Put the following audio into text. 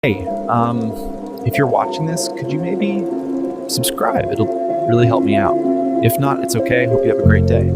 Hey, if you're watching this, could you maybe subscribe? It'll really help me out. If not, it's okay. Hope you have a great day.